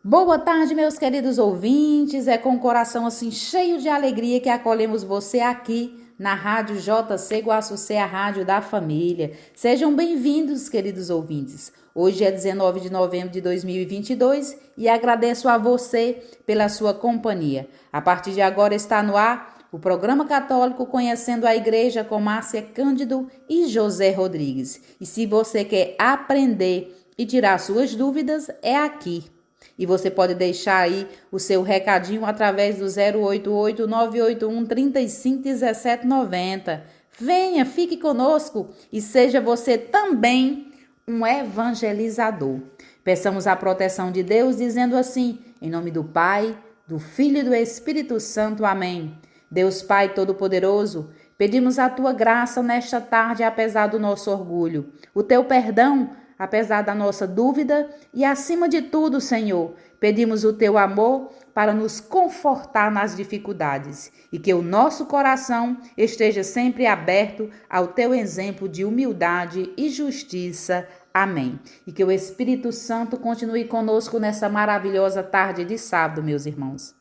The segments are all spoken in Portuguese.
Boa tarde, meus queridos ouvintes. É com o coração assim cheio de alegria que acolhemos você aqui na Rádio JC Guaçucê, a rádio da família. Sejam bem-vindos, queridos ouvintes. Hoje é 19 de novembro de 2022 e agradeço a você pela sua companhia. A partir de agora está no ar o programa católico Conhecendo a Igreja com Márcia Cândido e José Rodrigues. E se você quer aprender e tirar suas dúvidas, é aqui. E você pode deixar aí o seu recadinho através do 088-981 35 17 90. Venha, fique conosco e seja você também um evangelizador. Peçamos a proteção de Deus, dizendo assim, em nome do Pai, do Filho e do Espírito Santo. Amém. Deus Pai Todo-Poderoso, pedimos a tua graça nesta tarde, apesar do nosso orgulho, o teu perdão, apesar da nossa dúvida, e acima de tudo, Senhor, pedimos o teu amor para nos confortar nas dificuldades e que o nosso coração esteja sempre aberto ao teu exemplo de humildade e justiça. Amém. E que o Espírito Santo continue conosco nessa maravilhosa tarde de sábado, meus irmãos.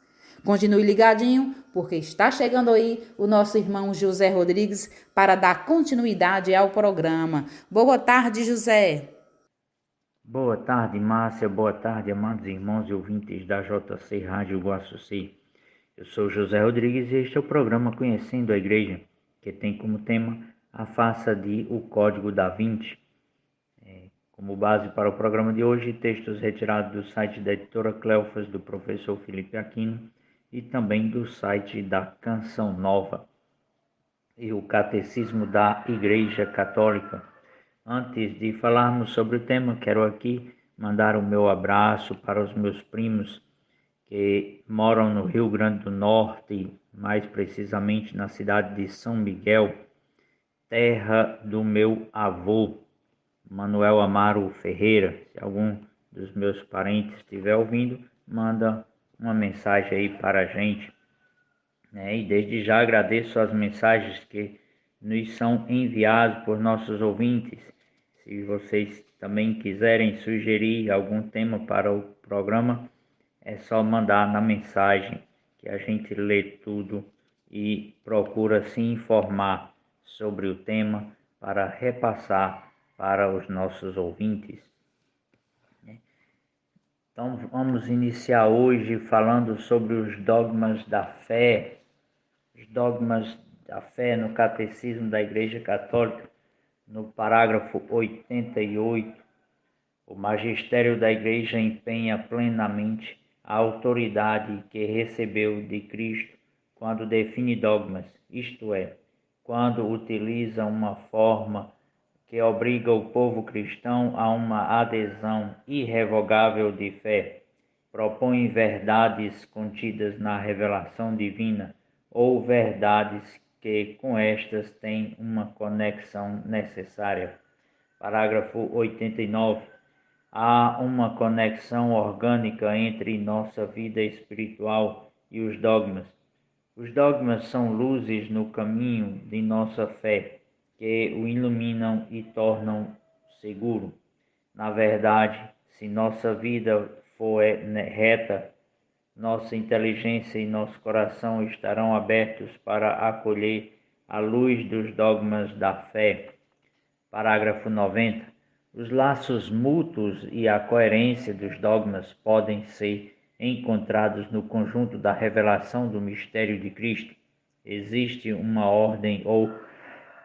Continue ligadinho, porque está chegando aí o nosso irmão José Rodrigues para dar continuidade ao programa. Boa tarde, José. Boa tarde, Márcia. Boa tarde, amados irmãos e ouvintes da JC Rádio Guaçucci. Eu sou José Rodrigues e este é o programa Conhecendo a Igreja, que tem como tema a farsa de O Código da Vinci. Como base para o programa de hoje, textos retirados do site da editora Cleofas, do professor Felipe Aquino, e também do site da Canção Nova e o Catecismo da Igreja Católica. Antes de falarmos sobre o tema, quero aqui mandar o meu abraço para os meus primos que moram no Rio Grande do Norte, mais precisamente na cidade de São Miguel, terra do meu avô, Manuel Amaro Ferreira. Se algum dos meus parentes estiver ouvindo, manda uma mensagem aí para a gente, né? E desde já agradeço as mensagens que nos são enviadas por nossos ouvintes. Se vocês também quiserem sugerir algum tema para o programa, é só mandar na mensagem que a gente lê tudo e procura se informar sobre o tema para repassar para os nossos ouvintes. Então vamos iniciar hoje falando sobre os dogmas da fé. Os dogmas da fé no Catecismo da Igreja Católica, no parágrafo 88, o magistério da Igreja empenha plenamente a autoridade que recebeu de Cristo quando define dogmas, isto é, quando utiliza uma forma que obriga o povo cristão a uma adesão irrevogável de fé, propõe verdades contidas na revelação divina ou verdades que com estas têm uma conexão necessária. Parágrafo 89. Há uma conexão orgânica entre nossa vida espiritual e os dogmas. Os dogmas são luzes no caminho de nossa fé, que o iluminam e tornam seguro. Na verdade, se nossa vida for reta, nossa inteligência e nosso coração estarão abertos para acolher a luz dos dogmas da fé. Parágrafo 90. Os laços mútuos e a coerência dos dogmas podem ser encontrados no conjunto da revelação do mistério de Cristo. Existe uma ordem ou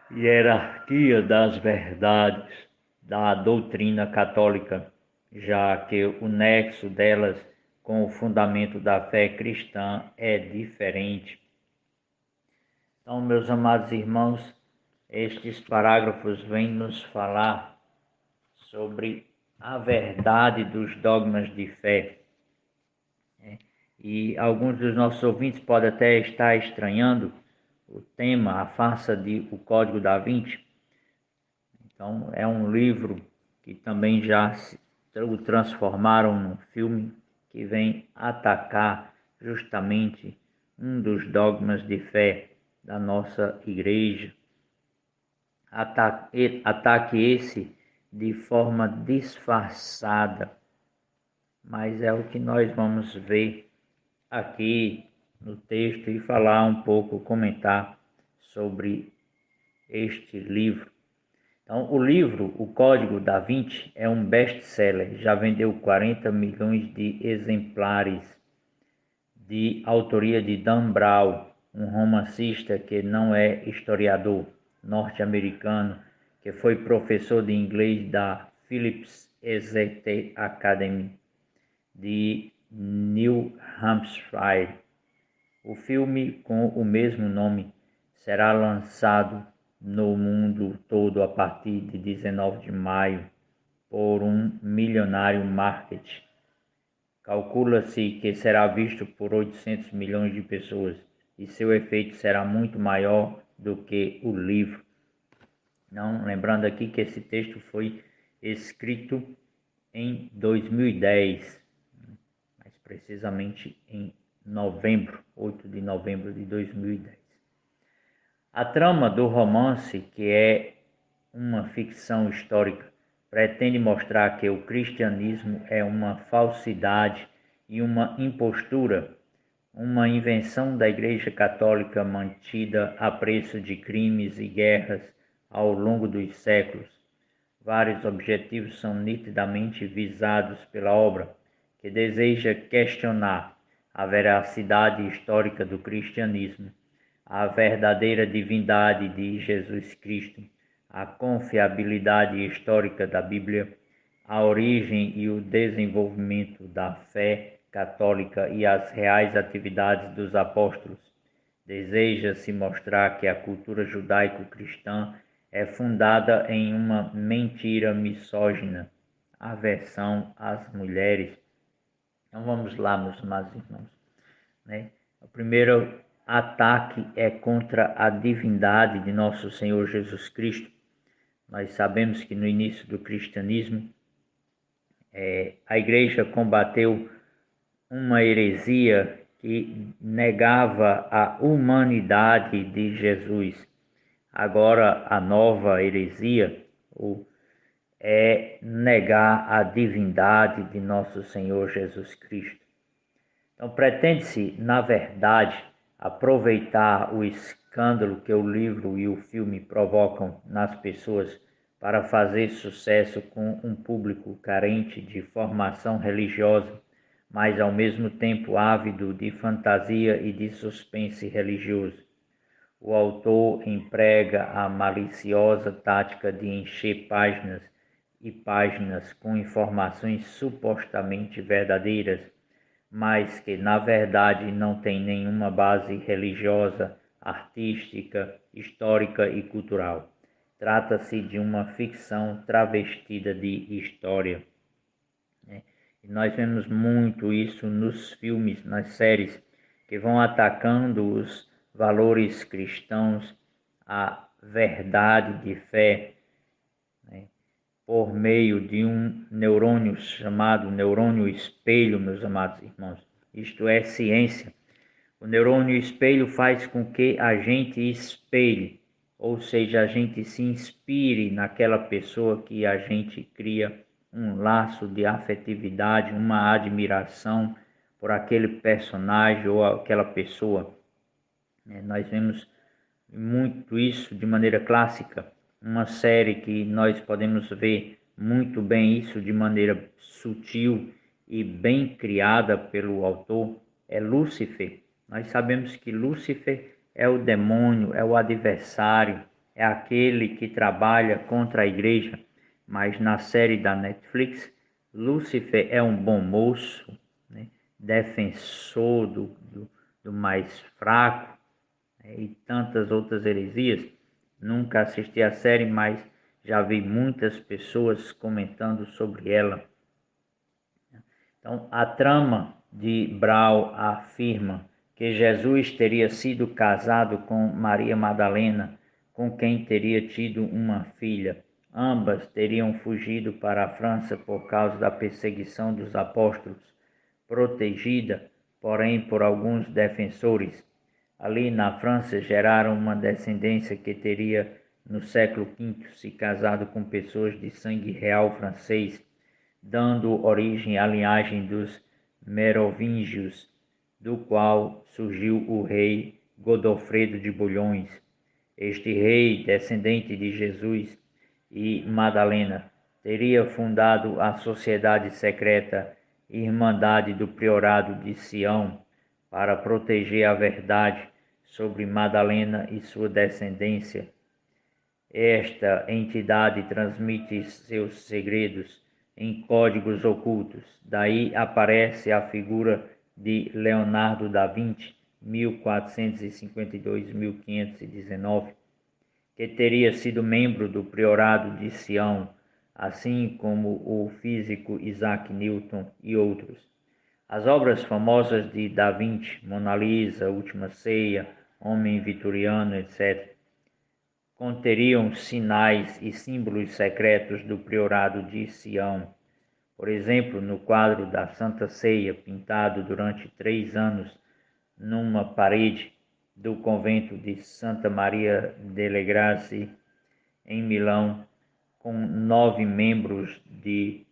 hierarquia das verdades da doutrina católica, já que o nexo delas com o fundamento da fé cristã é diferente. Então, meus amados irmãos, estes parágrafos vêm nos falar sobre a verdade dos dogmas de fé, né? E alguns dos nossos ouvintes podem até estar estranhando o tema, a farsa de O Código da Vinci. Então, é um livro que também já o transformaram num filme que vem atacar justamente um dos dogmas de fé da nossa igreja. Ataque esse de forma disfarçada, mas é o que nós vamos ver aqui no texto e falar um pouco, comentar sobre este livro. Então, o livro O Código da Vinci é um best-seller, já vendeu 40 milhões de exemplares, de autoria de Dan Brown, um romancista que não é historiador, norte-americano, que foi professor de inglês da Phillips Exeter Academy de New Hampshire. O filme com o mesmo nome será lançado no mundo todo a partir de 19 de maio por um milionário marketing. Calcula-se que será visto por 800 milhões de pessoas e seu efeito será muito maior do que o livro. Não, lembrando aqui que esse texto foi escrito em 2010, mais precisamente em 8 de novembro de 2010. A trama do romance, que é uma ficção histórica, pretende mostrar que o cristianismo é uma falsidade e uma impostura, uma invenção da Igreja Católica mantida a preço de crimes e guerras ao longo dos séculos. Vários objetivos são nitidamente visados pela obra, que deseja questionar a veracidade histórica do cristianismo, a verdadeira divindade de Jesus Cristo, a confiabilidade histórica da Bíblia, a origem e o desenvolvimento da fé católica e as reais atividades dos apóstolos. Deseja-se mostrar que a cultura judaico-cristã é fundada em uma mentira misógina, aversão às mulheres. Então vamos lá, meus amados irmãos, né? O primeiro ataque é contra a divindade de nosso Senhor Jesus Cristo. Nós sabemos que no início do cristianismo, a igreja combateu uma heresia que negava a humanidade de Jesus. Agora, a nova heresia é negar a divindade de nosso Senhor Jesus Cristo. Então, pretende-se, na verdade, aproveitar o escândalo que o livro e o filme provocam nas pessoas para fazer sucesso com um público carente de formação religiosa, mas ao mesmo tempo ávido de fantasia e de suspense religioso. O autor emprega a maliciosa tática de encher páginas e páginas com informações supostamente verdadeiras, mas que na verdade não tem nenhuma base religiosa, artística, histórica e cultural. Trata-se de uma ficção travestida de história. E nós vemos muito isso nos filmes, nas séries, que vão atacando os valores cristãos, a verdade de fé, né, por meio de um neurônio chamado neurônio espelho, meus amados irmãos. Isto é ciência. O neurônio espelho faz com que a gente espelhe, ou seja, a gente se inspire naquela pessoa que a gente cria um laço de afetividade, uma admiração por aquele personagem ou aquela pessoa. Nós vemos muito isso de maneira clássica. Uma série que nós podemos ver muito bem isso de maneira sutil e bem criada pelo autor é Lúcifer. Nós sabemos que Lúcifer é o demônio, é o adversário, é aquele que trabalha contra a igreja. Mas na série da Netflix, Lúcifer é um bom moço, né? Defensor do mais fraco, e tantas outras heresias. Nunca assisti a série, mas já vi muitas pessoas comentando sobre ela. Então, a trama de Brown afirma que Jesus teria sido casado com Maria Madalena, com quem teria tido uma filha. Ambas teriam fugido para a França por causa da perseguição dos apóstolos, protegida, porém, por alguns defensores. Ali na França geraram uma descendência que teria, no século V, se casado com pessoas de sangue real francês. dando origem à linhagem dos merovingios, do qual surgiu o rei Godofredo de Bulhões. Este rei, descendente de Jesus e Madalena, teria fundado a sociedade secreta Irmandade do Priorado de Sião para proteger a verdade sobre Madalena e sua descendência. Esta entidade transmite seus segredos em códigos ocultos. Daí aparece a figura de Leonardo da Vinci, 1452-1519, que teria sido membro do Priorado de Sião, assim como o físico Isaac Newton e outros. As obras famosas de Da Vinci, Mona Lisa, Última Ceia, Homem Vitoriano, etc., conteriam sinais e símbolos secretos do Priorado de Sião. Por exemplo, no quadro da Santa Ceia, pintado durante 3 anos numa parede do convento de Santa Maria delle Grazie, em Milão, com 9 metros de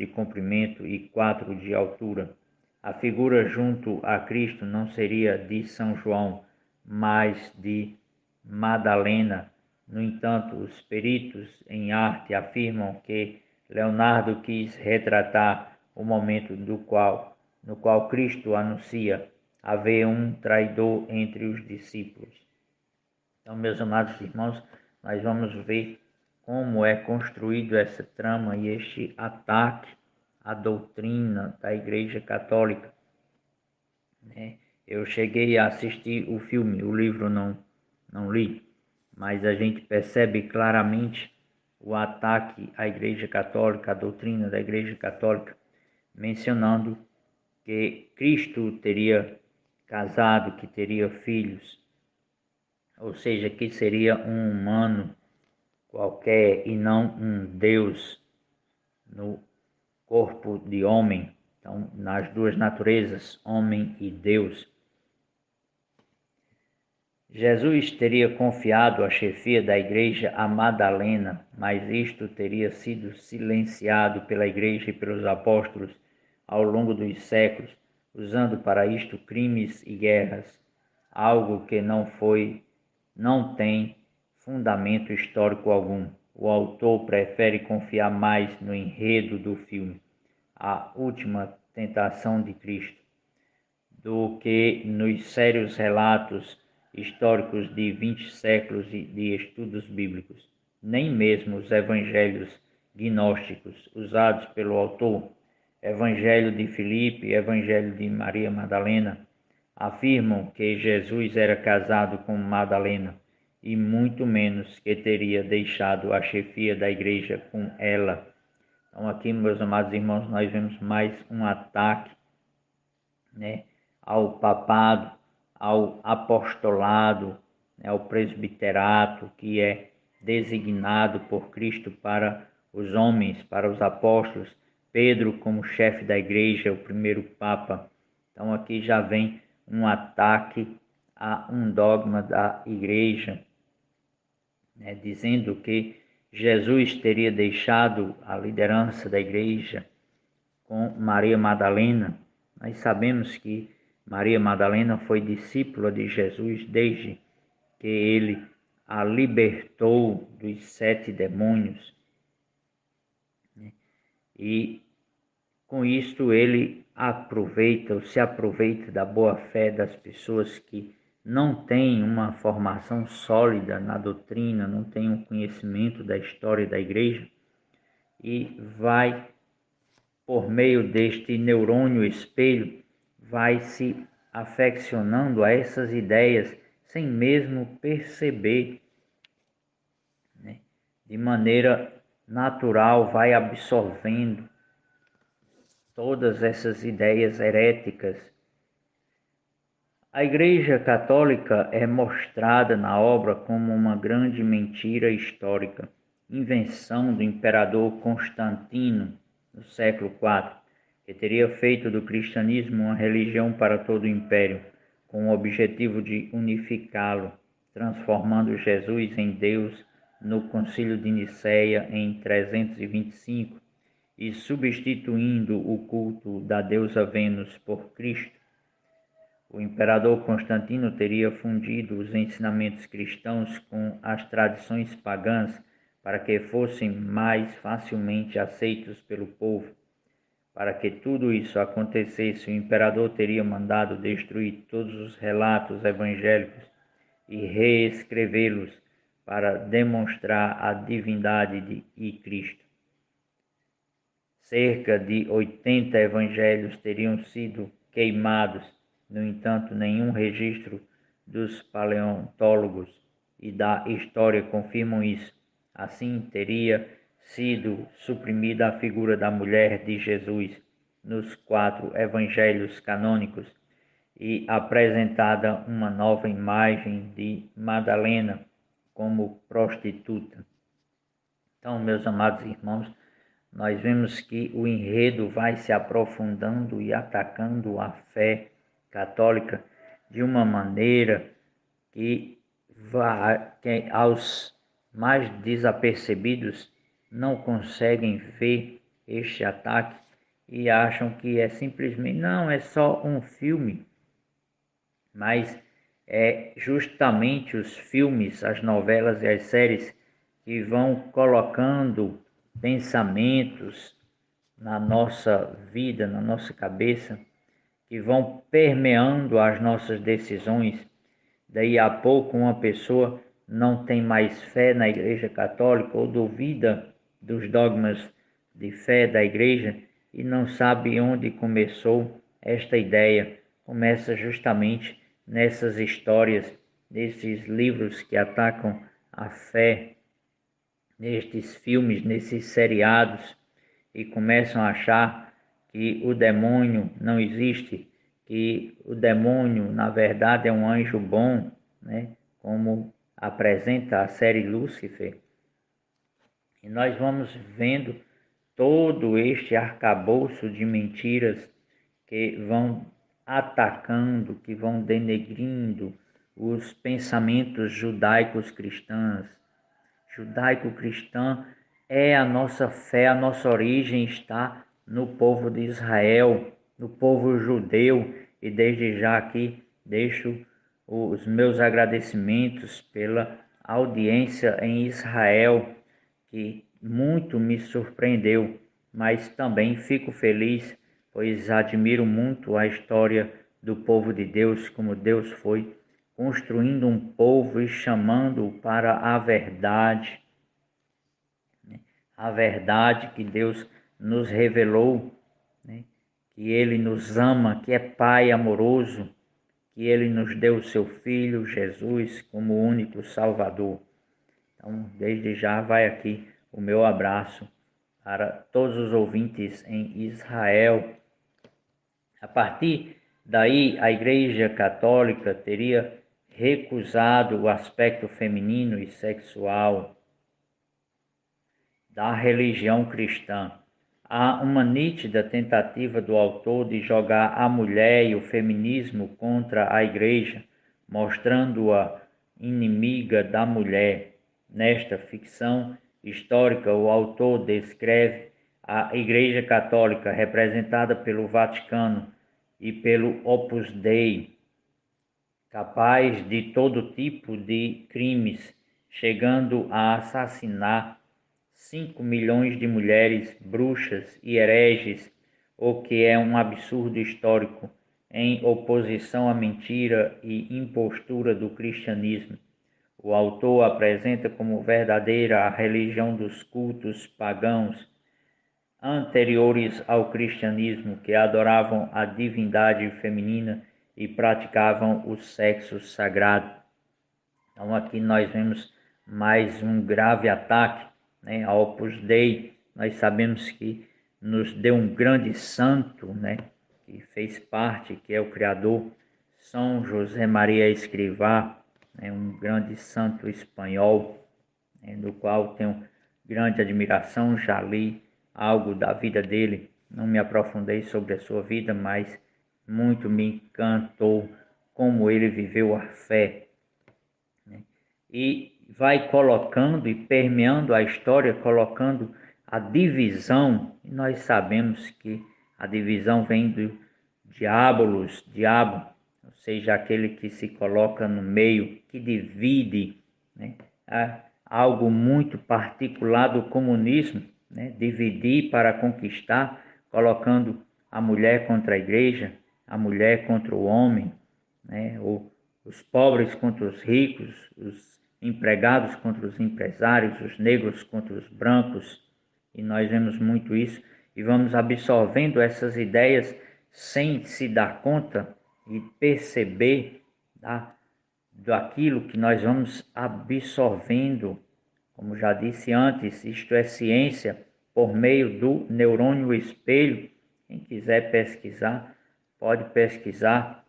comprimento e 4 de altura. A figura junto a Cristo não seria de São João, mas de Madalena. No entanto, os peritos em arte afirmam que Leonardo quis retratar o momento no qual Cristo anuncia haver um traidor entre os discípulos. Então, meus amados irmãos, nós vamos ver como é construído essa trama e este ataque à doutrina da Igreja Católica, né? Eu cheguei a assistir o filme, o livro não li, mas a gente percebe claramente o ataque à Igreja Católica, à doutrina da Igreja Católica, mencionando que Cristo teria casado, que teria filhos, ou seja, que seria um humano qualquer e não um Deus no corpo de homem. Então, nas duas naturezas, homem e Deus. Jesus teria confiado a chefia da igreja a Madalena, mas isto teria sido silenciado pela igreja e pelos apóstolos ao longo dos séculos, usando para isto crimes e guerras, algo que não tem fundamento histórico algum. O autor prefere confiar mais no enredo do filme, A Última Tentação de Cristo, do que nos sérios relatos históricos de 20 séculos de estudos bíblicos. Nem mesmo os evangelhos gnósticos usados pelo autor, Evangelho de Filipe e Evangelho de Maria Madalena, afirmam que Jesus era casado com Madalena, e muito menos que teria deixado a chefia da igreja com ela. Então aqui, meus amados irmãos, nós vemos mais um ataque, né, ao papado, ao apostolado, né, ao presbiterato, que é designado por Cristo para os homens, para os apóstolos, Pedro como chefe da igreja, o primeiro papa. Então aqui já vem um ataque a um dogma da igreja, né, dizendo que Jesus teria deixado a liderança da igreja com Maria Madalena. Nós sabemos que Maria Madalena foi discípula de Jesus desde que ele a libertou dos 7 demônios, né? E com isto ele se aproveita da boa fé das pessoas que não têm uma formação sólida na doutrina, não têm um conhecimento da história da igreja, e vai, por meio deste neurônio espelho, vai se afeccionando a essas ideias sem mesmo perceber, né? De maneira natural vai absorvendo todas essas ideias heréticas. A Igreja Católica é mostrada na obra como uma grande mentira histórica, invenção do imperador Constantino no século IV, que teria feito do cristianismo uma religião para todo o império, com o objetivo de unificá-lo, transformando Jesus em Deus no Concílio de Nicéia em 325 e substituindo o culto da deusa Vênus por Cristo. O imperador Constantino teria fundido os ensinamentos cristãos com as tradições pagãs para que fossem mais facilmente aceitos pelo povo. Para que tudo isso acontecesse, o imperador teria mandado destruir todos os relatos evangélicos e reescrevê-los para demonstrar a divindade de Cristo. Cerca de 80 evangelhos teriam sido queimados. No entanto, nenhum registro dos paleontólogos e da história confirmam isso. Assim, teria sido suprimida a figura da mulher de Jesus nos 4 evangelhos canônicos e apresentada uma nova imagem de Madalena como prostituta. Então, meus amados irmãos, nós vemos que o enredo vai se aprofundando e atacando a fé católica de uma maneira que aos mais desapercebidos não conseguem ver este ataque e acham que é simplesmente, não, é só um filme, mas é justamente os filmes, as novelas e as séries que vão colocando pensamentos na nossa vida, na nossa cabeça, que vão permeando as nossas decisões. Daí a pouco uma pessoa não tem mais fé na Igreja Católica ou duvida dos dogmas de fé da Igreja e não sabe onde começou esta ideia. Começa justamente nessas histórias, nesses livros que atacam a fé, nestes filmes, nesses seriados, e começam a achar que o demônio não existe, que o demônio, na verdade, é um anjo bom, né? Como apresenta a série Lúcifer. E nós vamos vendo todo este arcabouço de mentiras que vão atacando, que vão denegrindo os pensamentos judaicos cristãs. Judaico-cristã é a nossa fé, a nossa origem está no povo de Israel, no povo judeu, e desde já aqui deixo os meus agradecimentos pela audiência em Israel, que muito me surpreendeu, mas também fico feliz, pois admiro muito a história do povo de Deus, como Deus foi construindo um povo e chamando-o para a verdade que Deus nos revelou, né? Que Ele nos ama, que é Pai amoroso, que Ele nos deu o seu Filho Jesus como único Salvador. Então, desde já vai aqui o meu abraço para todos os ouvintes em Israel. A partir daí, a Igreja Católica teria recusado o aspecto feminino e sexual da religião cristã. Há uma nítida tentativa do autor de jogar a mulher e o feminismo contra a Igreja, mostrando-a inimiga da mulher. Nesta ficção histórica, o autor descreve a Igreja Católica, representada pelo Vaticano e pelo Opus Dei, capaz de todo tipo de crimes, chegando a assassinar 5 milhões de mulheres, bruxas e hereges, o que é um absurdo histórico, em oposição à mentira e impostura do cristianismo. O autor apresenta como verdadeira a religião dos cultos pagãos anteriores ao cristianismo, que adoravam a divindade feminina e praticavam o sexo sagrado. Então aqui nós vemos mais um grave ataque, né, ao Opus Dei. Nós sabemos que nos deu um grande santo, né, que fez parte, que é o Criador, São José Maria Escrivá, né, um grande santo espanhol, né, do qual tenho grande admiração. Já li algo da vida dele, não me aprofundei sobre a sua vida, mas muito me encantou como ele viveu a fé, né? E vai colocando e permeando a história, colocando a divisão, e nós sabemos que a divisão vem do diabolos, diabo, ou seja, aquele que se coloca no meio, que divide, né? Algo muito particular do comunismo, né? Dividir para conquistar, colocando a mulher contra a igreja, a mulher contra o homem, né? Os pobres contra os ricos, os empregados contra os empresários, os negros contra os brancos, e nós vemos muito isso e vamos absorvendo essas ideias sem se dar conta e perceber daquilo que nós vamos absorvendo. Como já disse antes, isto é ciência por meio do neurônio espelho. Quem quiser pesquisar, pode pesquisar.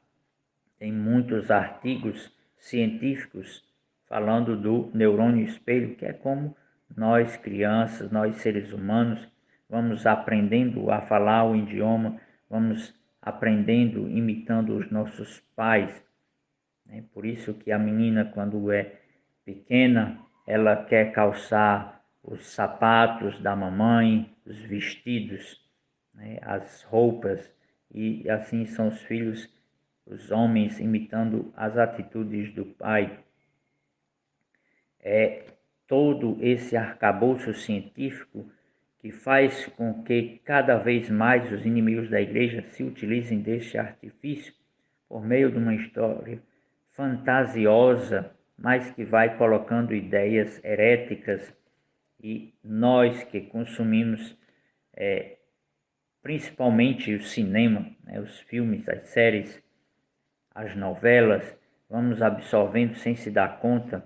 Tem muitos artigos científicos falando do neurônio espelho, que é como nós crianças, nós seres humanos, vamos aprendendo a falar o idioma, vamos aprendendo, imitando os nossos pais. Por isso que a menina, quando é pequena, ela quer calçar os sapatos da mamãe, os vestidos, as roupas, e assim são os filhos, os homens, imitando as atitudes do pai. É todo esse arcabouço científico que faz com que cada vez mais os inimigos da igreja se utilizem deste artifício por meio de uma história fantasiosa, mas que vai colocando ideias heréticas, e nós que consumimos principalmente o cinema, os filmes, as séries, as novelas, vamos absorvendo sem se dar conta,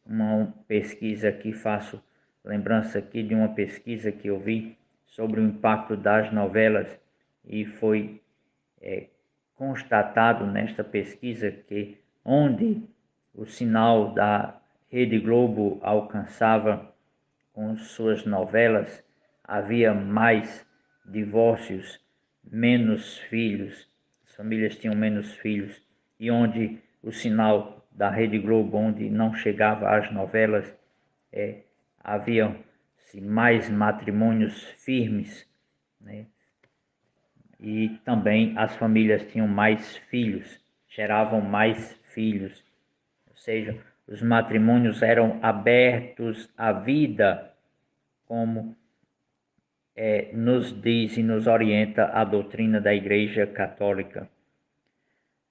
Uma pesquisa aqui, faço lembrança aqui de uma pesquisa que eu vi sobre o impacto das novelas, e foi constatado nesta pesquisa que onde o sinal da Rede Globo alcançava com suas novelas, havia mais divórcios, menos filhos, as famílias tinham menos filhos, e onde o sinal da Rede Globo, onde não chegava às novelas, havia mais matrimônios firmes, e também as famílias tinham mais filhos, geravam mais filhos, ou seja, os matrimônios eram abertos à vida, como nos diz e nos orienta a doutrina da Igreja Católica.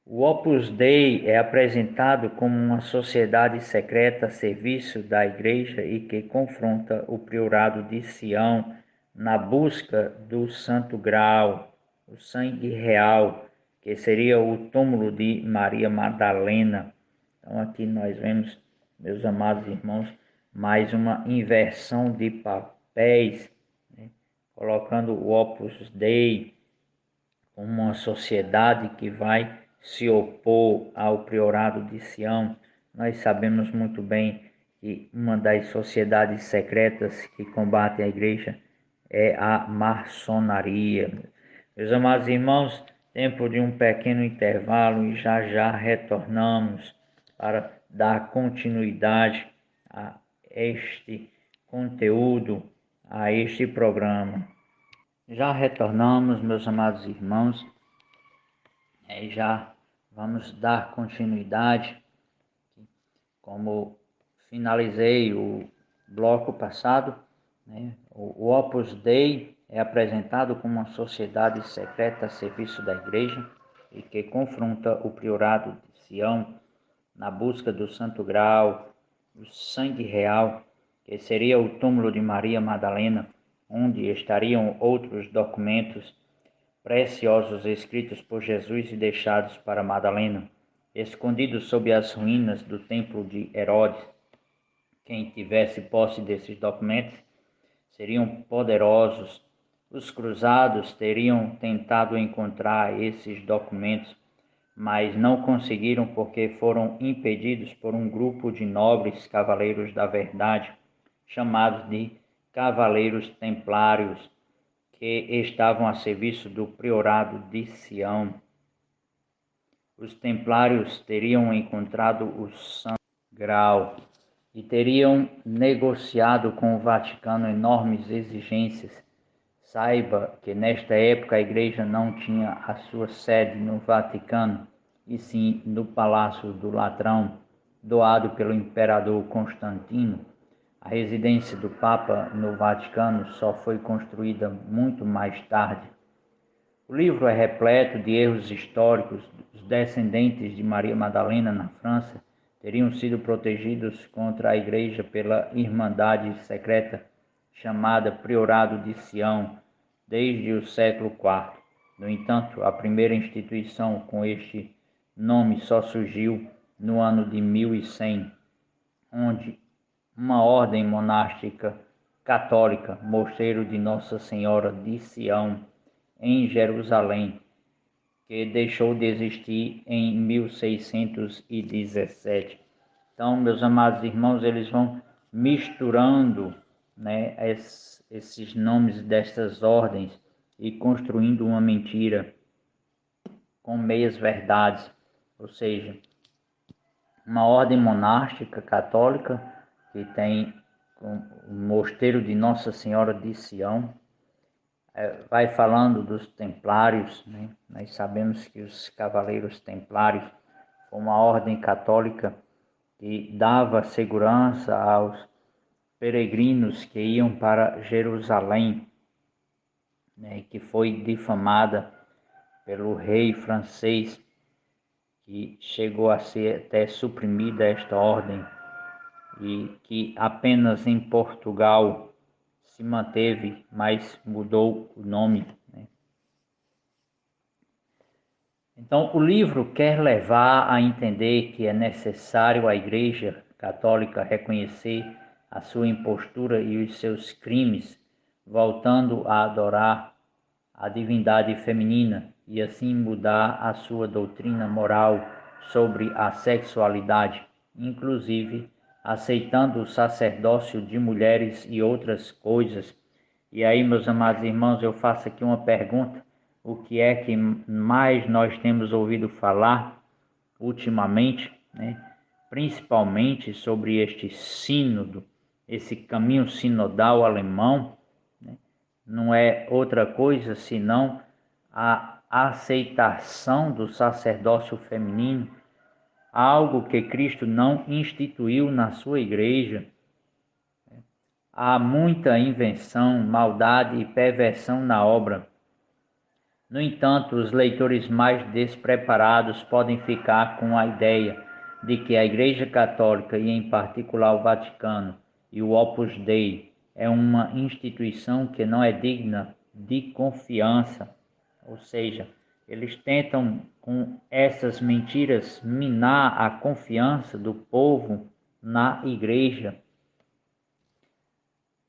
O Opus Dei é apresentado como uma sociedade secreta a serviço da Igreja e que confronta o priorado de Sião na busca do Santo Graal, o sangue real, que seria o túmulo de Maria Madalena. Então aqui nós vemos, meus amados irmãos, mais uma inversão de papéis, colocando o Opus Dei como uma sociedade que vai se opor ao priorado de Sião. Nós sabemos muito bem que uma das sociedades secretas que combatem a igreja é a maçonaria. Meus amados irmãos, tempo de um pequeno intervalo e já já retornamos para dar continuidade a este conteúdo, a este programa. Já retornamos, meus amados irmãos, e já vamos dar continuidade. Como finalizei o bloco passado, o Opus Dei é apresentado como uma sociedade secreta a serviço da Igreja e que confronta o priorado de Sião na busca do Santo Graal, o sangue real, que seria o túmulo de Maria Madalena, onde estariam outros documentos preciosos escritos por Jesus e deixados para Madalena, escondidos sob as ruínas do templo de Herodes. Quem tivesse posse desses documentos seriam poderosos. Os cruzados teriam tentado encontrar esses documentos, mas não conseguiram porque foram impedidos por um grupo de nobres cavaleiros da verdade, chamados de Cavaleiros Templários, que estavam a serviço do priorado de Sião. Os templários teriam encontrado o Santo Graal, e teriam negociado com o Vaticano enormes exigências. Saiba que nesta época a Igreja não tinha a sua sede no Vaticano, e sim no Palácio do Latrão, doado pelo imperador Constantino. A residência do Papa no Vaticano só foi construída muito mais tarde. O livro é repleto de erros históricos. Os descendentes de Maria Madalena na França teriam sido protegidos contra a Igreja pela Irmandade secreta chamada Priorado de Sião desde o século IV. No entanto, a primeira instituição com este nome só surgiu no ano de 1100, onde uma ordem monástica católica, Mosteiro de Nossa Senhora de Sião, em Jerusalém, que deixou de existir em 1617. Então, meus amados irmãos, eles vão misturando, né, esses nomes destas ordens e construindo uma mentira com meias verdades, ou seja, uma ordem monástica católica que tem o Mosteiro de Nossa Senhora de Sião, vai falando dos templários, né? Nós sabemos que os cavaleiros templários foram uma ordem católica que dava segurança aos peregrinos que iam para Jerusalém, né? Que foi difamada pelo rei francês, que chegou a ser até suprimida esta ordem, e que apenas em Portugal se manteve, mas mudou o nome, né? Então, o livro quer levar a entender que é necessário a Igreja Católica reconhecer a sua impostura e os seus crimes, voltando a adorar a divindade feminina e assim mudar a sua doutrina moral sobre a sexualidade, inclusive aceitando o sacerdócio de mulheres e outras coisas. E aí, meus amados irmãos, eu faço aqui uma pergunta: o que é que mais nós temos ouvido falar ultimamente, né? Principalmente sobre este sínodo, esse caminho sinodal alemão, né? Não é outra coisa senão a aceitação do sacerdócio feminino, algo que Cristo não instituiu na sua igreja. Há muita invenção, maldade e perversão na obra. No entanto, os leitores mais despreparados podem ficar com a ideia de que a Igreja Católica, e em particular o Vaticano e o Opus Dei, é uma instituição que não é digna de confiança. Ou seja, eles tentam, com essas mentiras, minar a confiança do povo na Igreja.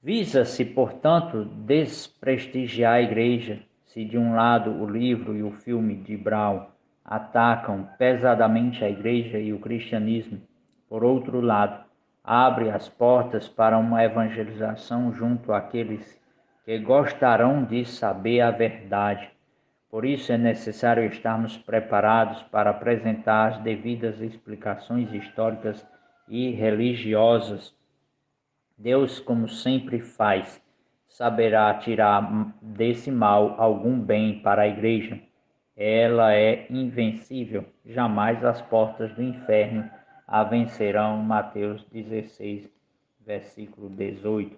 Visa-se, portanto, desprestigiar a Igreja, se de um lado o livro e o filme de Brown atacam pesadamente a Igreja e o cristianismo, por outro lado, abre as portas para uma evangelização junto àqueles que gostarão de saber a verdade. Por isso é necessário estarmos preparados para apresentar as devidas explicações históricas e religiosas. Deus, como sempre faz, saberá tirar desse mal algum bem para a Igreja. Ela é invencível, jamais as portas do inferno a vencerão. Mateus 16, versículo 18.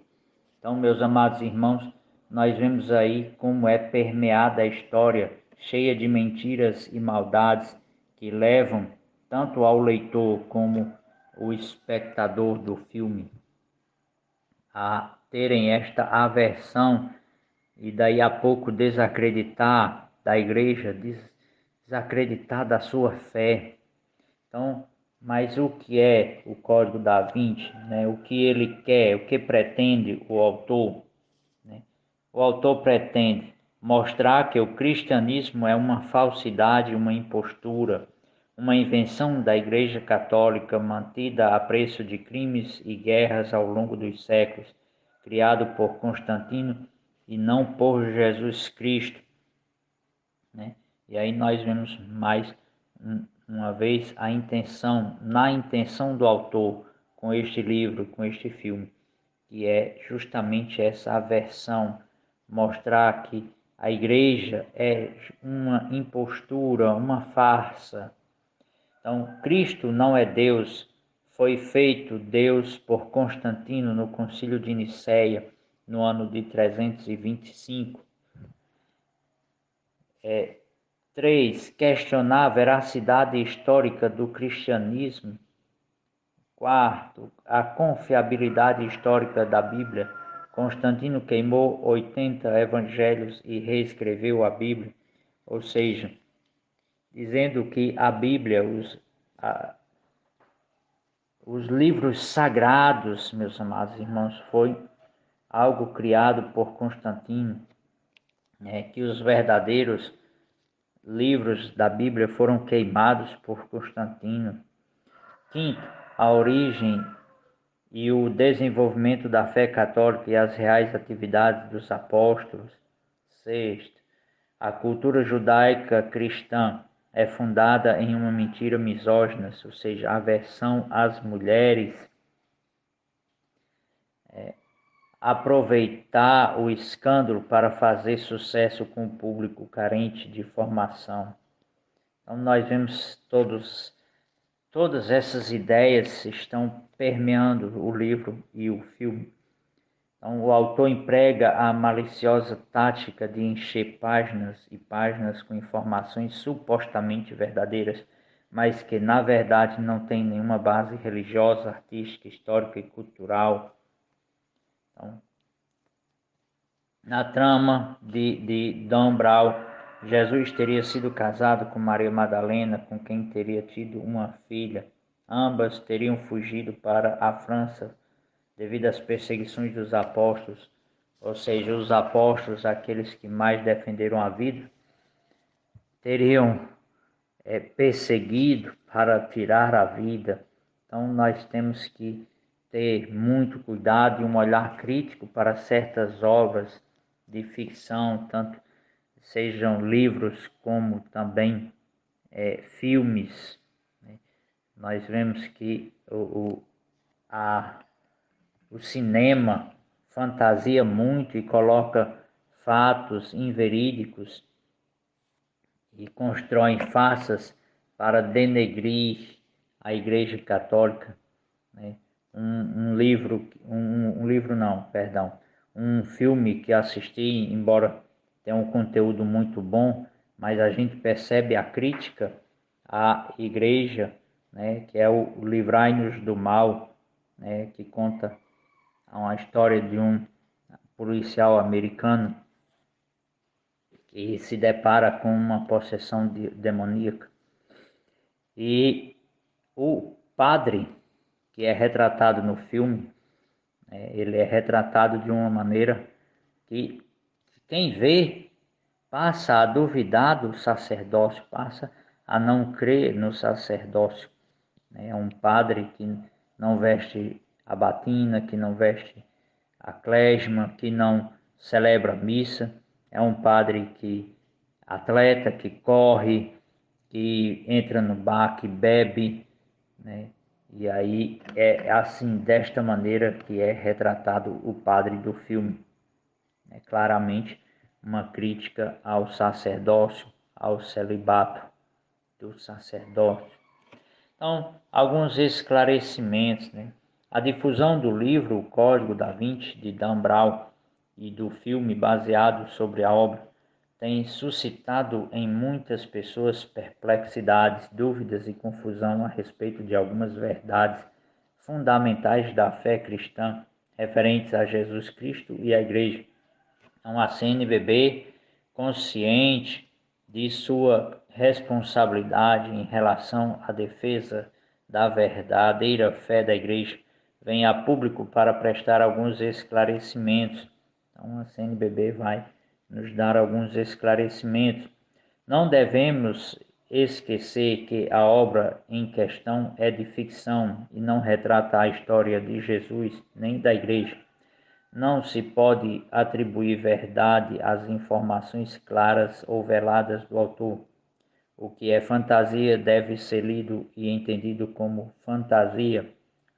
Então, meus amados irmãos, nós vemos aí como é permeada a história, cheia de mentiras e maldades que levam tanto ao leitor como o espectador do filme a terem esta aversão e daí a pouco desacreditar da igreja, desacreditar da sua fé. Então, mas o que é o Código da Vinci, né? O que ele quer, o que pretende o autor, né? O autor pretende mostrar que o cristianismo é uma falsidade, uma impostura, uma invenção da Igreja Católica mantida a preço de crimes e guerras ao longo dos séculos, criado por Constantino e não por Jesus Cristo, né? E aí nós vemos mais uma vez na intenção do autor com este livro, com este filme, que é justamente essa aversão, mostrar que a igreja é uma impostura, uma farsa. Então, Cristo não é Deus, foi feito Deus por Constantino no Concílio de Nicéia, no ano de 325. 3. Questionar a veracidade histórica do cristianismo. 4. A confiabilidade histórica da Bíblia. Constantino queimou 80 evangelhos e reescreveu a Bíblia, ou seja, dizendo que a Bíblia, os livros sagrados, meus amados irmãos, foi algo criado por Constantino, que os verdadeiros livros da Bíblia foram queimados por Constantino. 5. A origem e o desenvolvimento da fé católica e as reais atividades dos apóstolos. 6. A cultura judaica cristã é fundada em uma mentira misógina, ou seja, aversão às mulheres. Aproveitar o escândalo para fazer sucesso com o público carente de formação. Então nós vemos todas essas ideias estão permeando o livro e o filme. Então, o autor emprega a maliciosa tática de encher páginas e páginas com informações supostamente verdadeiras, mas que na verdade não tem nenhuma base religiosa, artística, histórica e cultural. Então, na trama de Dan Brown, Jesus teria sido casado com Maria Madalena, com quem teria tido uma filha. Ambas teriam fugido para a França devido às perseguições dos apóstolos, ou seja, os apóstolos, aqueles que mais defenderam a vida, teriam perseguido para tirar a vida. Então nós temos que ter muito cuidado e um olhar crítico para certas obras de ficção, tanto sejam livros como também filmes. Né? Nós vemos que o cinema fantasia muito e coloca fatos inverídicos e constroem farsas para denegrir a Igreja Católica. Né? Um filme que assisti, embora tenha um conteúdo muito bom, mas a gente percebe a crítica à Igreja, né? Que é o Livrai-nos do Mal, né? Que conta uma história de um policial americano que se depara com uma possessão demoníaca. E o padre, que é retratado no filme, ele é retratado de uma maneira que quem vê passa a duvidar do sacerdócio, passa a não crer no sacerdócio. É um padre que não veste a batina, que não veste a clésma, que não celebra a missa. É um padre que atleta, que corre, que entra no bar, que bebe, né? E aí é assim, desta maneira que é retratado o padre do filme. É claramente uma crítica ao sacerdócio, ao celibato do sacerdócio. Então, alguns esclarecimentos, né? A difusão do livro O Código da Vinci, de Dan Brown, e do filme baseado sobre a obra, tem suscitado em muitas pessoas perplexidades, dúvidas e confusão a respeito de algumas verdades fundamentais da fé cristã referentes a Jesus Cristo e à Igreja. Então, a CNBB, consciente de sua responsabilidade em relação à defesa da verdadeira fé da Igreja, vem a público para prestar alguns esclarecimentos. Então, a CNBB vai nos dar alguns esclarecimentos. Não devemos esquecer que a obra em questão é de ficção e não retrata a história de Jesus nem da Igreja. Não se pode atribuir verdade às informações claras ou veladas do autor. O que é fantasia deve ser lido e entendido como fantasia.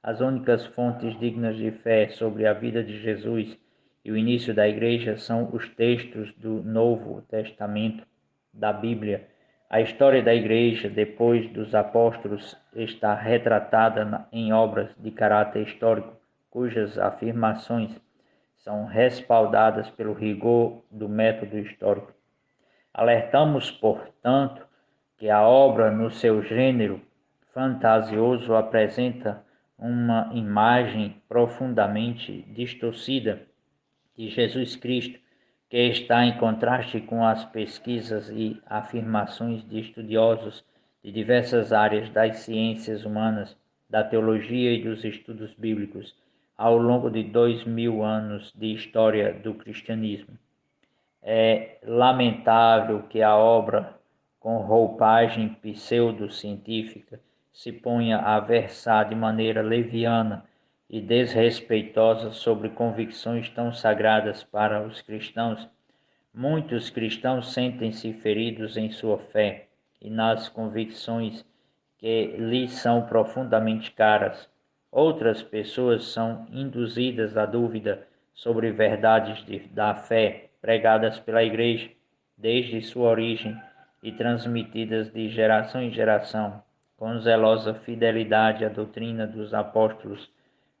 As únicas fontes dignas de fé sobre a vida de Jesus e o início da Igreja são os textos do Novo Testamento da Bíblia. A história da Igreja, depois dos apóstolos, está retratada em obras de caráter histórico, cujas afirmações são respaldadas pelo rigor do método histórico. Alertamos, portanto, que a obra, no seu gênero fantasioso, apresenta uma imagem profundamente distorcida de Jesus Cristo, que está em contraste com as pesquisas e afirmações de estudiosos de diversas áreas das ciências humanas, da teologia e dos estudos bíblicos, ao longo de 2000 anos de história do cristianismo. É lamentável que a obra, com roupagem pseudocientífica, se ponha a versar de maneira leviana e desrespeitosa sobre convicções tão sagradas para os cristãos. Muitos cristãos sentem-se feridos em sua fé e nas convicções que lhes são profundamente caras. Outras pessoas são induzidas à dúvida sobre verdades da fé pregadas pela Igreja desde sua origem e transmitidas de geração em geração, com zelosa fidelidade à doutrina dos apóstolos.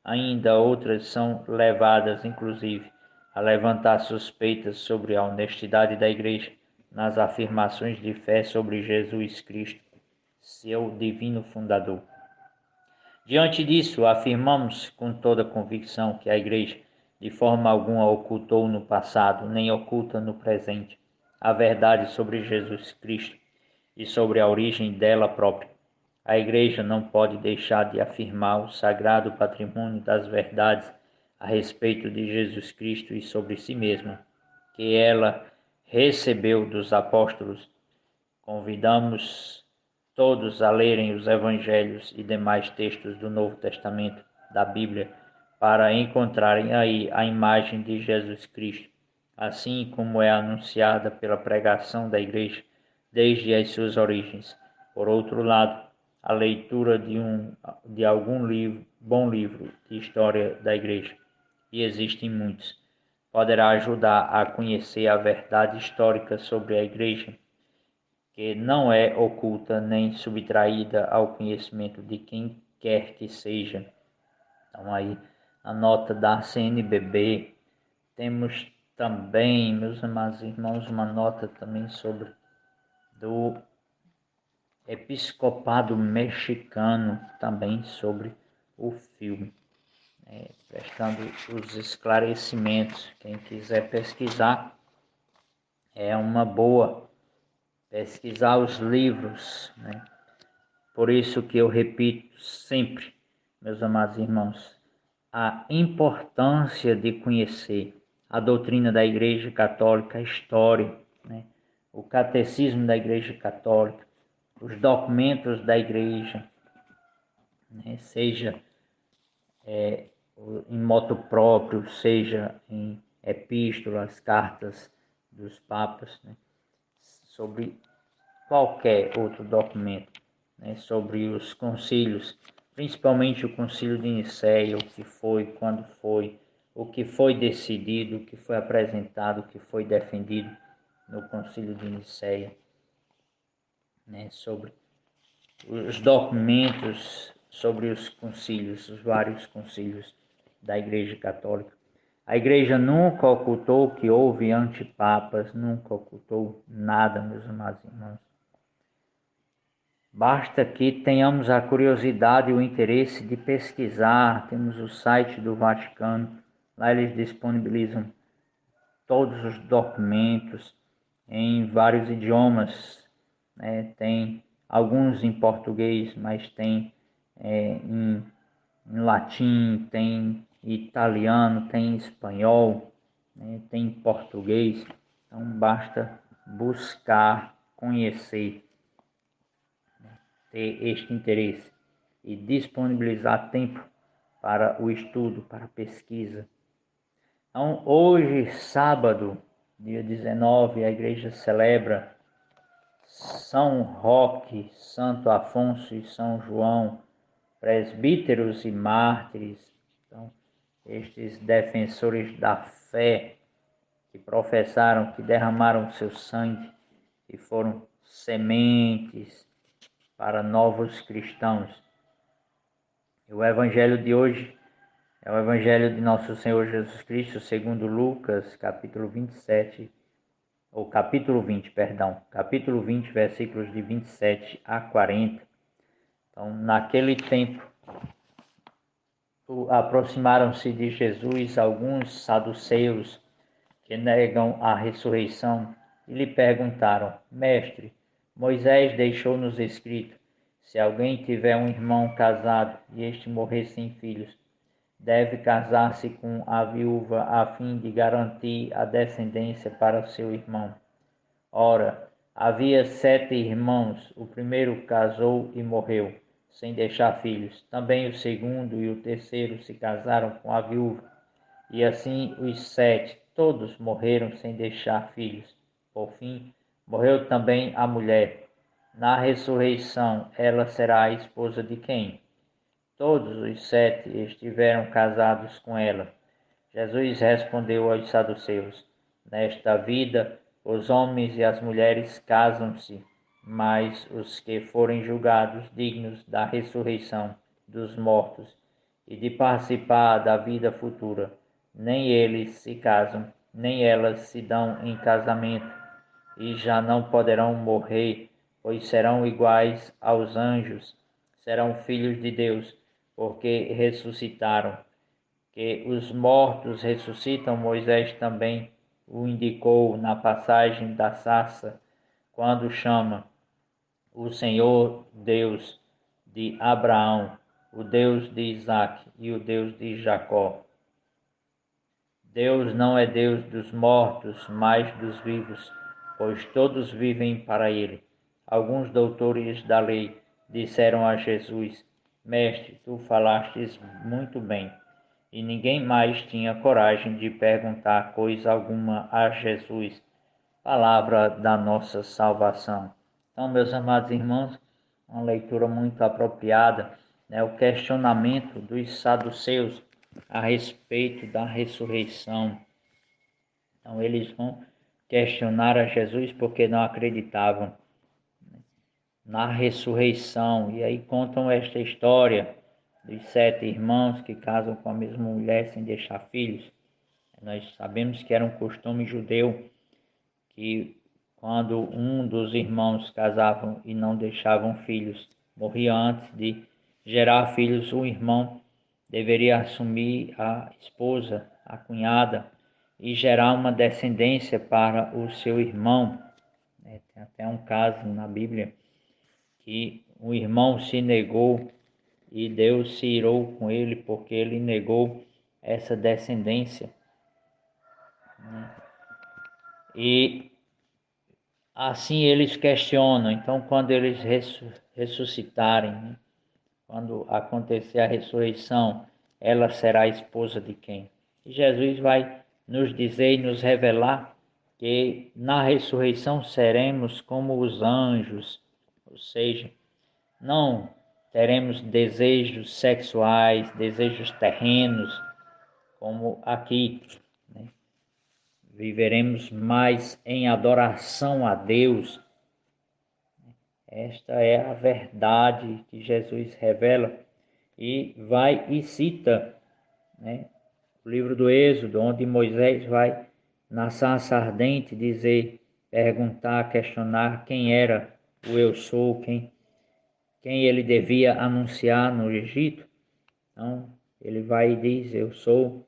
Ainda outras são levadas, inclusive, a levantar suspeitas sobre a honestidade da Igreja nas afirmações de fé sobre Jesus Cristo, seu divino fundador. Diante disso, afirmamos com toda convicção que a Igreja, de forma alguma, ocultou no passado, nem oculta no presente, a verdade sobre Jesus Cristo e sobre a origem dela própria. A Igreja não pode deixar de afirmar o sagrado patrimônio das verdades a respeito de Jesus Cristo e sobre si mesma, que ela recebeu dos apóstolos. Convidamos todos a lerem os Evangelhos e demais textos do Novo Testamento da Bíblia para encontrarem aí a imagem de Jesus Cristo, assim como é anunciada pela pregação da Igreja desde as suas origens. Por outro lado, a leitura de algum bom livro de história da Igreja, e existem muitos, poderá ajudar a conhecer a verdade histórica sobre a Igreja, que não é oculta nem subtraída ao conhecimento de quem quer que seja. Então aí a nota da CNBB. Temos também, meus amados irmãos, uma nota também sobre do Episcopado Mexicano, também sobre o filme, prestando os esclarecimentos. Quem quiser pesquisar, é uma boa pesquisar os livros, né? Por isso que eu repito sempre, meus amados irmãos, a importância de conhecer a doutrina da Igreja Católica, a história, né? O catecismo da Igreja Católica, os documentos da Igreja, né? Seja em moto próprio, seja em epístolas, cartas dos papas, né? Sobre qualquer outro documento, né? Sobre os concílios, principalmente o concílio de Nicéia, o que foi, quando foi, o que foi decidido, o que foi apresentado, o que foi defendido no concílio de Nicéia, né? Sobre os documentos sobre os concílios, os vários concílios da Igreja Católica. A Igreja nunca ocultou que houve antipapas, nunca ocultou nada, meus amados irmãos. Basta que tenhamos a curiosidade e o interesse de pesquisar. Temos o site do Vaticano, lá eles disponibilizam todos os documentos em vários idiomas, né? Tem alguns em português, mas tem em latim, tem italiano, tem espanhol, né? Tem português. Então basta buscar, conhecer, ter este interesse e disponibilizar tempo para o estudo, para a pesquisa. Então, hoje, sábado, dia 19, a igreja celebra São Roque, Santo Afonso e São João, presbíteros e mártires. Então, estes defensores da fé que professaram, que derramaram seu sangue e foram sementes para novos cristãos. E o evangelho de hoje é o evangelho de nosso Senhor Jesus Cristo, segundo Lucas, capítulo 27, ou capítulo 20, perdão, capítulo 20, versículos de 27 a 40. Então, naquele tempo, aproximaram-se de Jesus alguns saduceus que negam a ressurreição e lhe perguntaram: Mestre, Moisés deixou-nos escrito: se alguém tiver um irmão casado e este morrer sem filhos, deve casar-se com a viúva a fim de garantir a descendência para seu irmão. Ora, havia 7 irmãos. O primeiro casou e morreu, sem deixar filhos. Também o segundo e o terceiro se casaram com a viúva. E assim os 7, todos morreram sem deixar filhos. Por fim, morreu também a mulher. Na ressurreição, ela será a esposa de quem? Todos os 7 estiveram casados com ela. Jesus respondeu aos saduceus: nesta vida, os homens e as mulheres casam-se, mas os que forem julgados dignos da ressurreição dos mortos e de participar da vida futura, nem eles se casam, nem elas se dão em casamento, e já não poderão morrer, pois serão iguais aos anjos, serão filhos de Deus, porque ressuscitaram. Que os mortos ressuscitam, Moisés também o indicou na passagem da sarça, quando chama o Senhor Deus de Abraão, o Deus de Isaque e o Deus de Jacó. Deus não é Deus dos mortos, mas dos vivos, pois todos vivem para ele. Alguns doutores da lei disseram a Jesus: Mestre, tu falastes muito bem. E ninguém mais tinha coragem de perguntar coisa alguma a Jesus. Palavra da nossa salvação. Então, meus amados irmãos, uma leitura muito apropriada, né? O questionamento dos saduceus a respeito da ressurreição. Então, eles vão questionar a Jesus porque não acreditavam na ressurreição. E aí contam esta história dos 7 irmãos que casam com a mesma mulher sem deixar filhos. Nós sabemos que era um costume judeu que quando um dos irmãos casavam e não deixavam filhos, morria antes de gerar filhos, o irmão deveria assumir a esposa, a cunhada, e gerar uma descendência para o seu irmão. Tem até um caso na Bíblia que o irmão se negou e Deus se irou com ele porque ele negou essa descendência. E assim eles questionam. Então, quando eles ressuscitarem, quando acontecer a ressurreição, ela será a esposa de quem? E Jesus vai nos dizer e nos revelar que na ressurreição seremos como os anjos, ou seja, não teremos desejos sexuais, desejos terrenos, como aqui, né? Viveremos mais em adoração a Deus. Esta é a verdade que Jesus revela e vai e cita, né, o livro do Êxodo, onde Moisés vai na sarça ardente dizer, perguntar, questionar quem era o eu sou, quem ele devia anunciar no Egito. Então, ele vai e diz: eu sou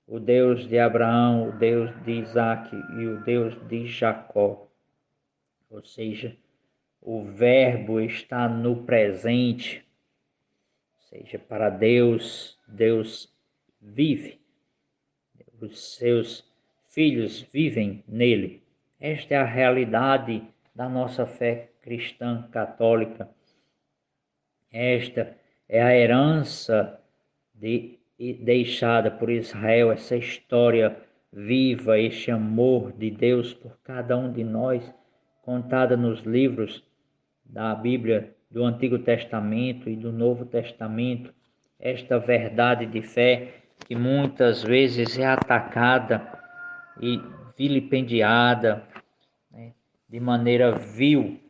o Deus de Abraão, o Deus de Isaque e o Deus de Jacó. Ou seja, o verbo está no presente. Ou seja, para Deus, Deus vive. Os seus filhos vivem nele. Esta é a realidade da nossa fé cristã católica. Esta é a herança deixada por Israel, essa história viva, este amor de Deus por cada um de nós, contada nos livros da Bíblia do Antigo Testamento e do Novo Testamento, esta verdade de fé que muitas vezes é atacada e vilipendiada, né, de maneira vil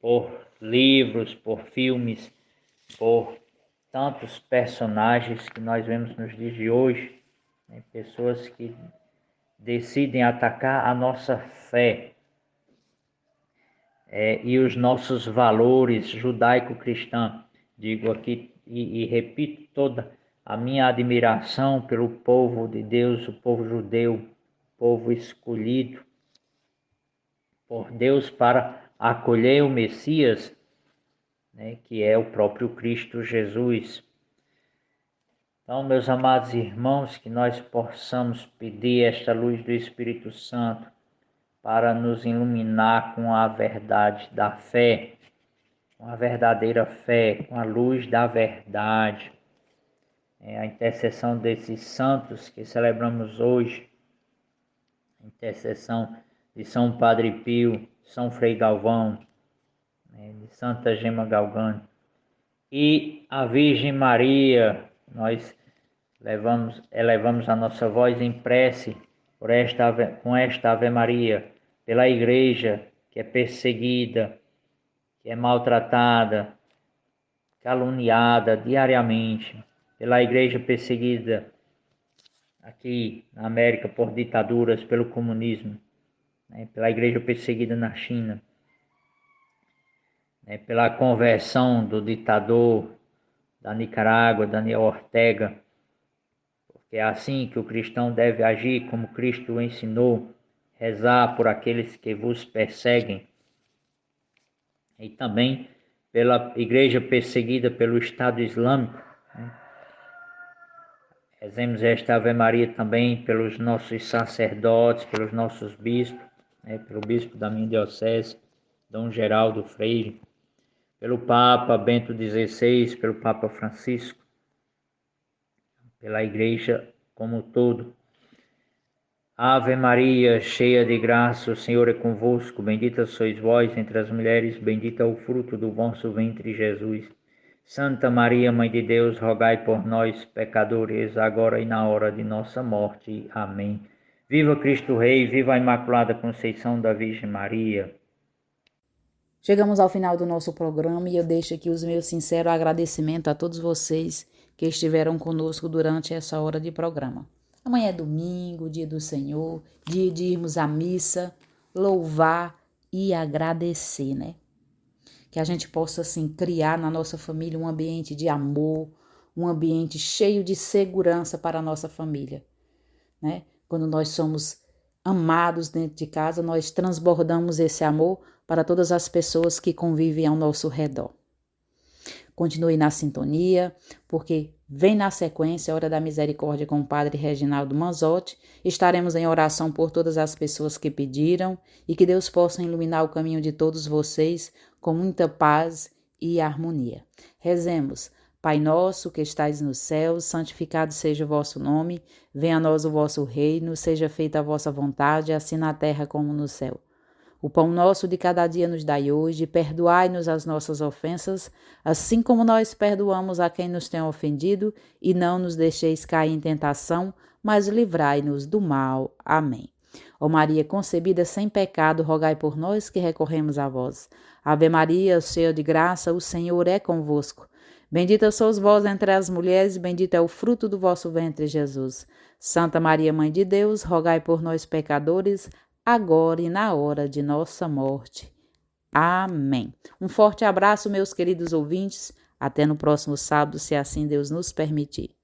por livros, por filmes, por tantos personagens que nós vemos nos dias de hoje, né, pessoas que decidem atacar a nossa fé e os nossos valores judaico-cristãos. Digo aqui e repito toda a minha admiração pelo povo de Deus, o povo judeu, povo escolhido por Deus para acolher o Messias, né, que é o próprio Cristo Jesus. Então, meus amados irmãos, que nós possamos pedir esta luz do Espírito Santo para nos iluminar com a verdade da fé, com a verdadeira fé, com a luz da verdade. A intercessão desses santos que celebramos hoje, a intercessão de São Padre Pio, São Frei Galvão, de Santa Gema Galgani e a Virgem Maria. Nós elevamos a nossa voz em prece com esta Ave Maria, pela igreja que é perseguida, que é maltratada, caluniada diariamente, pela igreja perseguida aqui na América por ditaduras, pelo comunismo, né, pela igreja perseguida na China, né, pela conversão do ditador da Nicarágua, Daniel Ortega, porque é assim que o cristão deve agir, como Cristo o ensinou, rezar por aqueles que vos perseguem, e também pela igreja perseguida pelo Estado Islâmico, né? Rezemos esta Ave Maria também pelos nossos sacerdotes, pelos nossos bispos, né? Pelo bispo da minha diocese, Dom Geraldo Freire, pelo Papa Bento XVI, pelo Papa Francisco, pela igreja como um todo. Ave Maria, cheia de graça, o Senhor é convosco, bendita sois vós entre as mulheres, bendito é o fruto do vosso ventre, Jesus. Santa Maria, Mãe de Deus, rogai por nós, pecadores, agora e na hora de nossa morte. Amém. Viva Cristo Rei, viva a Imaculada Conceição da Virgem Maria. Chegamos ao final do nosso programa e eu deixo aqui os meus sinceros agradecimentos a todos vocês que estiveram conosco durante essa hora de programa. Amanhã é domingo, dia do Senhor, dia de irmos à missa, louvar e agradecer, né? Que a gente possa, assim, criar na nossa família um ambiente de amor, um ambiente cheio de segurança para a nossa família, né? Quando nós somos amados dentro de casa, nós transbordamos esse amor para todas as pessoas que convivem ao nosso redor. Continue na sintonia, porque vem na sequência a Hora da Misericórdia com o Padre Reginaldo Manzotti. Estaremos em oração por todas as pessoas que pediram e que Deus possa iluminar o caminho de todos vocês com muita paz e harmonia. Rezemos. Pai nosso que estais nos céus, santificado seja o vosso nome, venha a nós o vosso reino, seja feita a vossa vontade, assim na terra como no céu. O pão nosso de cada dia nos dai hoje, perdoai-nos as nossas ofensas, assim como nós perdoamos a quem nos tem ofendido, e não nos deixeis cair em tentação, mas livrai-nos do mal. Amém. Ó Maria concebida sem pecado, rogai por nós que recorremos a vós. Ave Maria, cheia de graça, o Senhor é convosco. Bendita sois vós entre as mulheres, bendito é o fruto do vosso ventre, Jesus. Santa Maria, Mãe de Deus, rogai por nós, pecadores, agora e na hora de nossa morte. Amém. Um forte abraço, meus queridos ouvintes. Até no próximo sábado, se assim Deus nos permitir.